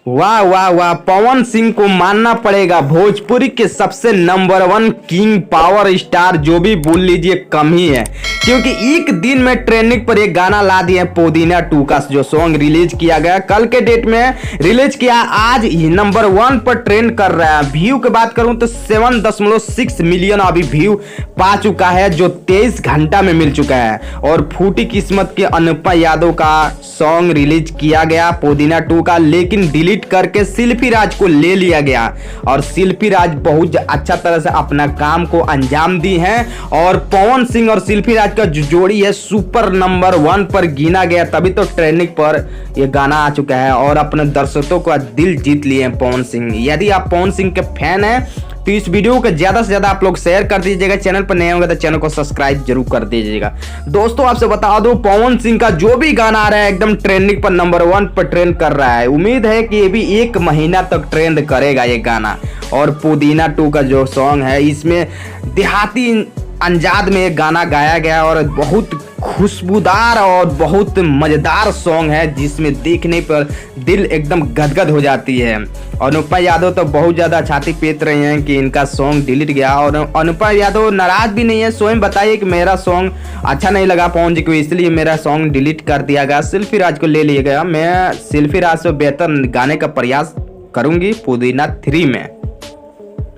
वाह वाह वाह, पवन सिंह को मानना पड़ेगा, भोजपुरी के सबसे number one king power star जो भी बोल लीजिए कम ही है। क्योंकि एक दिन में ट्रेंडिंग पर एक गाना ला दिए पुदीना 2 का जो सॉन्ग रिलीज किया गया, कल के डेट में रिलीज किया, आज ही नंबर 1 पर ट्रेंड कर रहा है। व्यू की बात करूं तो 7.6 मिलियन अभी व्यू पा चुका है, जो 23 घंटा में मिल चुका है। और फूटी किस्मत के अनुपमा यादव का सॉन्ग रिलीज किया गया पुदीना 2 का, लेकिन डिलीट करके शिल्पी राज को ले लिया गया। और शिल्पी राज बहुत अच्छा तरह से अपना काम को अंजाम दी है। और पवन सिंह और शिल्पी राज का जो जोड़ी है सुपर नंबर 1 पर गिना गया, तभी तो ट्रेंडिंग पर ये गाना आ चुका है और अपने दर्शकों का दिल जीत लिए हैं पवन सिंह। यदि आप पवन सिंह के फैन हैं तो इस वीडियो को ज्यादा से ज्यादा आप लोग शेयर कर दीजिएगा। चैनल पर नए होंगे तो चैनल को सब्सक्राइब जरूर कर दीजिएगा। दोस्तों आपसे बता दो, पवन सिंह का जो भी गाना आ रहा है एकदम ट्रेंडिंग पर नंबर 1 पर ट्रेंड कर रहा है। उम्मीद है कि ये भी 1 महीना तक ट्रेंड करेगा ये गाना। और पुदीना 2 का जो सॉन्ग है, इसमें देहाती अंदाज में एक गाना गाया गया और बहुत खुशबूदार और बहुत मजेदार सॉन्ग है, जिसमें देखने पर दिल एकदम गदगद हो जाती है। और अनुपमा यादव तो बहुत ज़्यादा छाती पीट रही हैं कि इनका सॉन्ग डिलीट गया। और अनुपमा यादव नाराज भी नहीं है, स्वयं बताइए कि मेरा सॉन्ग अच्छा नहीं लगा पवन जी को, इसलिए मेरा सॉन्ग डिलीट कर दिया गया, शिल्पी राज को ले लिया गया। मैं शिल्पी राज से बेहतर गाने का प्रयास करूँगी पुदीना 3 में।